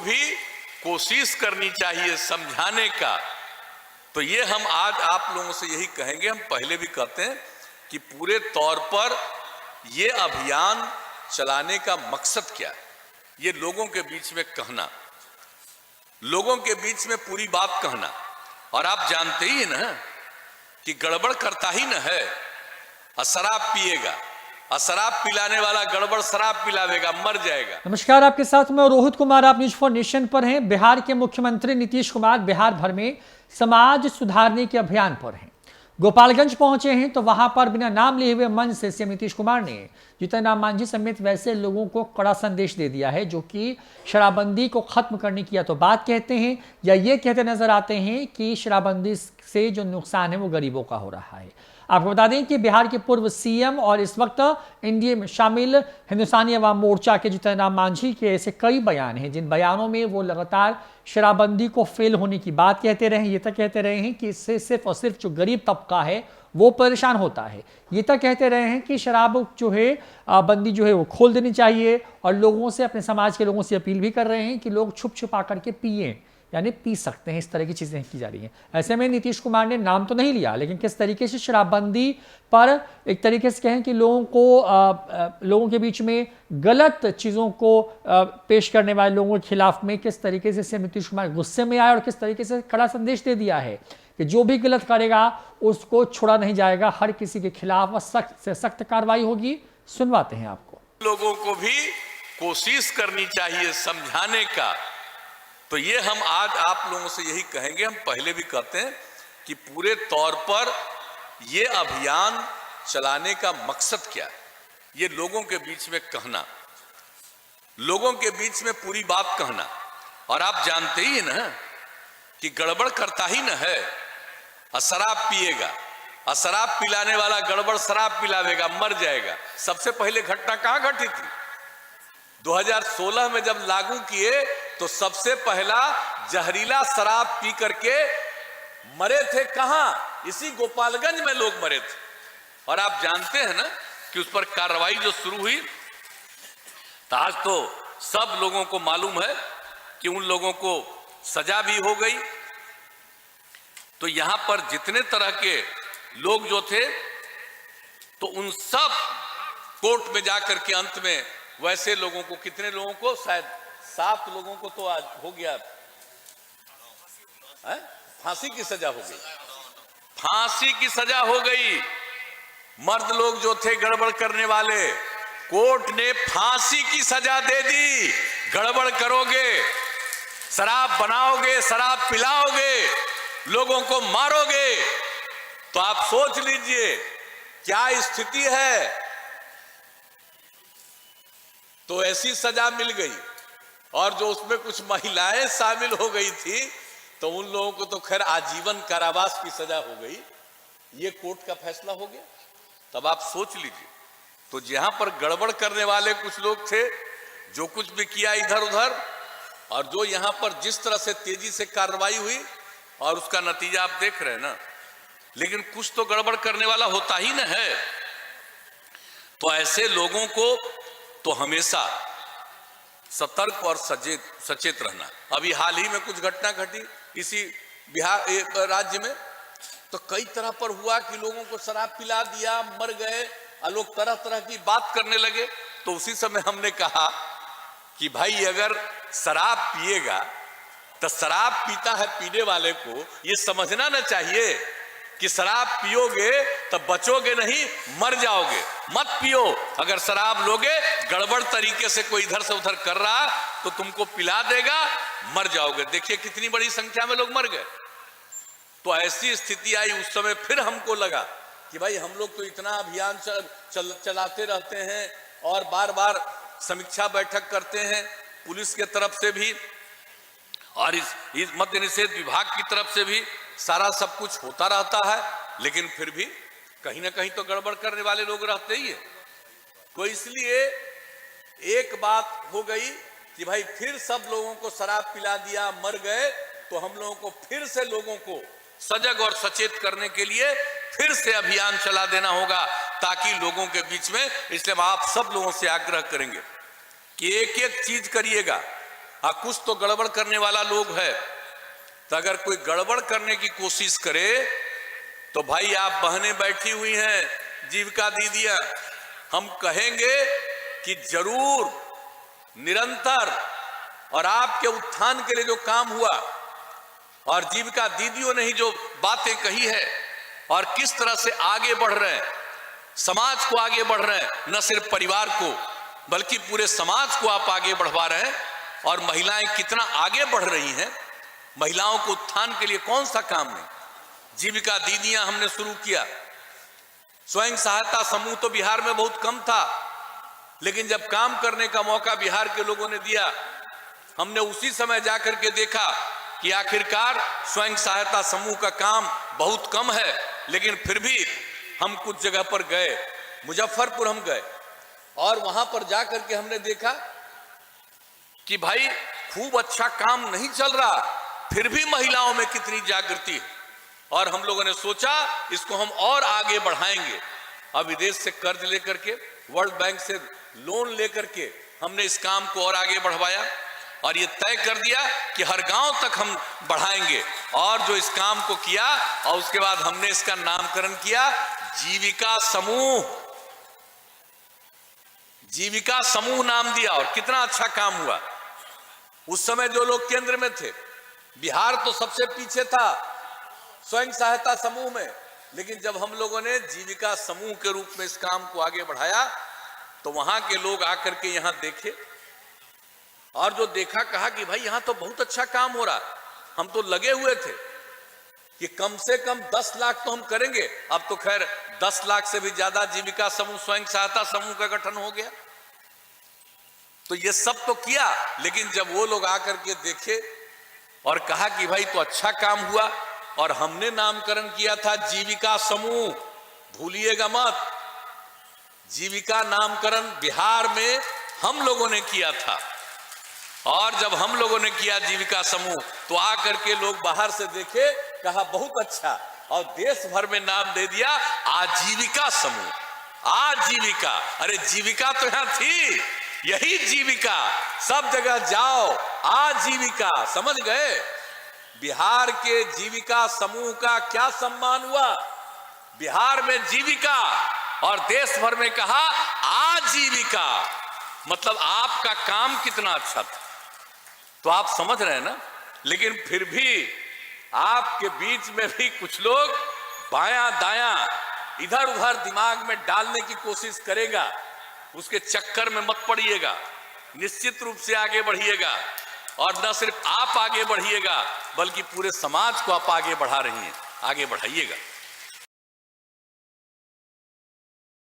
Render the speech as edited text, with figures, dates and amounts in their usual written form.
भी कोशिश करनी चाहिए समझाने का। तो ये हम आज आप लोगों से यही कहेंगे, हम पहले भी कहते हैं कि पूरे तौर पर ये अभियान चलाने का मकसद क्या है, ये लोगों के बीच में कहना, लोगों के बीच में पूरी बात कहना। और आप जानते ही ना कि गड़बड़ करता ही न है, और शराब पिएगा, और शराब पिलाने वाला गड़बड़ शराब पिलावेगा, मर जाएगा। नमस्कार, आपके साथ मैं रोहित कुमार, आप न्यूज फॉर नेशन पर हैं। बिहार के मुख्यमंत्री नीतीश कुमार बिहार भर में समाज सुधारने के अभियान पर हैं। गोपालगंज पहुंचे हैं तो वहां पर बिना नाम लिए हुए मंच से सीएम नीतीश कुमार ने जीतन राम मांझी समेत वैसे लोगों को कड़ा संदेश दे दिया है जो कि शराबबंदी को खत्म करने की या तो बात कहते हैं या ये कहते नजर आते हैं कि शराबबंदी से जो नुकसान है वो गरीबों का हो रहा है। आपको बता दें कि बिहार के पूर्व सीएम और इस वक्त एनडीए में शामिल हिंदुस्तानी अवाम मोर्चा के जीतन राम मांझी के ऐसे कई बयान हैं जिन बयानों में वो लगातार शराबबंदी को फेल होने की बात कहते रहे। ये तक कहते रहे हैं कि इससे सिर्फ और सिर्फ जो गरीब तबका है वो परेशान होता है। ये तक कहते रहे हैं कि शराब जो है बंदी जो है वो खोल देनी चाहिए, और लोगों से, अपने समाज के लोगों से अपील भी कर रहे हैं कि लोग छुप छुपा करके पिएं, यानी पी सकते हैं। इस तरह की चीजें की जा रही हैं। ऐसे में नीतीश कुमार ने नाम तो नहीं लिया, लेकिन किस तरीके से शराबबंदी पर एक तरीके से कहें कि लोगों के बीच में गलत चीजों को पेश करने वाले लोगों के खिलाफ में किस तरीके से नीतीश कुमार गुस्से में आए और किस तरीके से कड़ा संदेश दे दिया है कि जो भी गलत करेगा उसको छोड़ा नहीं जाएगा, हर किसी के खिलाफ सख्त से सख्त कार्रवाई होगी। सुनवाते हैं आपको। लोगों को भी कोशिश करनी चाहिए समझाने का। तो ये हम आज आप लोगों से यही कहेंगे, हम पहले भी कहते हैं कि पूरे तौर पर ये अभियान चलाने का मकसद क्या है, ये लोगों के बीच में कहना, लोगों के बीच में पूरी बात कहना। और आप जानते ही ना कि गड़बड़ करता ही न है, और शराब पिएगा, और शराब पिलाने वाला गड़बड़ शराब पिलावेगा, मर जाएगा। सबसे पहले घटना कहां घटी थी? 2016 में जब लागू किए तो सबसे पहला जहरीला शराब पी करके मरे थे कहां? इसी गोपालगंज में लोग मरे थे। और आप जानते हैं ना कि उस पर कार्रवाई जो शुरू हुई, तो आज तो सब लोगों को मालूम है कि उन लोगों को सजा भी हो गई। तो यहां पर जितने तरह के लोग जो थे, तो उन सब कोर्ट में जाकर के अंत में वैसे लोगों को, कितने लोगों को, शायद 7 लोगों को तो आज हो गया फांसी की सजा हो गई, फांसी की सजा हो गई। मर्द लोग जो थे गड़बड़ करने वाले, कोर्ट ने फांसी की सजा दे दी। गड़बड़ करोगे, शराब बनाओगे, शराब पिलाओगे, लोगों को मारोगे, तो आप सोच लीजिए क्या स्थिति है। तो ऐसी सजा मिल गई। और जो उसमें कुछ महिलाएं शामिल हो गई थी, तो उन लोगों को तो खैर आजीवन कारावास की सजा हो गई। ये कोर्ट का फैसला हो गया। तब आप सोच लीजिए, तो जहां पर गड़बड़ करने वाले कुछ लोग थे, जो कुछ भी किया इधर उधर, और जो यहां पर जिस तरह से तेजी से कार्रवाई हुई, और उसका नतीजा आप देख रहे हैं ना। लेकिन कुछ तो गड़बड़ करने वाला होता ही न है। तो ऐसे लोगों को तो हमेशा सतर्क और सचेत रहना। अभी हाल ही में कुछ घटना घटी इसी बिहार राज्य में, तो कई तरह पर हुआ कि लोगों को शराब पिला दिया, मर गए, और लोग तरह तरह की बात करने लगे। तो उसी समय हमने कहा कि भाई अगर शराब पिएगा तो शराब पीता है पीने वाले को ये समझना ना चाहिए कि शराब पियोगे तो बचोगे नहीं, मर जाओगे। मत पियो। अगर शराब लोगे, गड़बड़ तरीके से कोई इधर से उधर कर रहा तो तुमको पिला देगा, मर जाओगे। देखिए कितनी बड़ी संख्या में लोग मर गए। तो ऐसी स्थिति आई। उस समय फिर हमको लगा कि भाई हम लोग तो इतना अभियान चलाते रहते हैं और बार बार समीक्षा बैठक करते हैं, पुलिस के तरफ से भी और इस मद्य निषेध विभाग की तरफ से भी सारा सब कुछ होता रहता है, लेकिन फिर भी कहीं ना कहीं तो गड़बड़ करने वाले लोग रहते ही है। तो इसलिए एक बात हो गई कि भाई फिर सब लोगों को शराब पिला दिया, मर गए, तो हम लोगों को फिर से लोगों को सजग और सचेत करने के लिए फिर से अभियान चला देना होगा, ताकि लोगों के बीच में। इसलिए हम आप सब लोगों से आग्रह करेंगे कि एक एक चीज करिएगा। कुछ तो गड़बड़ करने वाला लोग है। तो अगर कोई गड़बड़ करने की कोशिश करे तो भाई आप बहनें बैठी हुई हैं जीविका दीदियां, हम कहेंगे कि जरूर निरंतर और आपके उत्थान के लिए जो काम हुआ और जीविका दीदियों ने ही जो बातें कही है और किस तरह से आगे बढ़ रहे हैं, समाज को आगे बढ़ रहे हैं, न सिर्फ परिवार को बल्कि पूरे समाज को आप आगे बढ़वा रहे हैं। और महिलाएं कितना आगे बढ़ रही हैं, महिलाओं को उत्थान के लिए कौन सा काम नहीं। जीविका दीदियां हमने शुरू किया, स्वयं सहायता समूह तो बिहार में बहुत कम था, लेकिन जब काम करने का मौका बिहार के लोगों ने दिया, हमने उसी समय जाकर के देखा कि आखिरकार स्वयं सहायता समूह का काम बहुत कम है, लेकिन फिर भी हम कुछ जगह पर गए, मुजफ्फरपुर हम गए और वहां पर जाकर के हमने देखा कि भाई खूब अच्छा काम नहीं चल रहा, फिर भी महिलाओं में कितनी जागृति है। और हम लोगों ने सोचा इसको हम और आगे बढ़ाएंगे। अब विदेश से कर्ज लेकर के, वर्ल्ड बैंक से लोन लेकर के हमने इस काम को और आगे बढ़वाया और ये तय कर दिया कि हर गांव तक हम बढ़ाएंगे। और जो इस काम को किया और उसके बाद हमने इसका नामकरण किया जीविका समूह। जीविका समूह नाम दिया और कितना अच्छा काम हुआ। उस समय जो लोग केंद्र में थे, बिहार तो सबसे पीछे था स्वयं सहायता समूह में, लेकिन जब हम लोगों ने जीविका समूह के रूप में इस काम को आगे बढ़ाया तो वहां के लोग आकर के यहां देखे और जो देखा कहा कि भाई यहां तो बहुत अच्छा काम हो रहा। हम तो लगे हुए थे कि कम से कम 10 लाख तो हम करेंगे। अब तो खैर 10 लाख से भी ज्यादा जीविका समूह, स्वयं सहायता समूह का गठन हो गया। तो ये सब तो किया, लेकिन जब वो लोग आकर के देखे और कहा कि भाई तो अच्छा काम हुआ और हमने नामकरण किया था जीविका समूह, भूलिएगा मत, जीविका नामकरण बिहार में हम लोगों ने किया था। और जब हम लोगों ने किया जीविका समूह तो आकर के लोग बाहर से देखे, कहा बहुत अच्छा, और देश भर में नाम दे दिया आजीविका समूह। आजीविका, अरे जीविका तो यहां थी, यही जीविका, सब जगह जाओ आजीविका, समझ गए। बिहार के जीविका समूह का क्या सम्मान हुआ, बिहार में जीविका और देश भर में कहा आजीविका, मतलब आपका काम कितना अच्छा था। तो आप समझ रहे हैं ना। लेकिन फिर भी आपके बीच में भी कुछ लोग बायां दायां इधर उधर दिमाग में डालने की कोशिश करेगा, उसके चक्कर में मत पड़िएगा, निश्चित रूप से आगे बढ़िएगा। और न सिर्फ आप आगे बढ़िएगा बल्कि पूरे समाज को आप आगे बढ़ा रही हैं, आगे बढ़ाइएगा।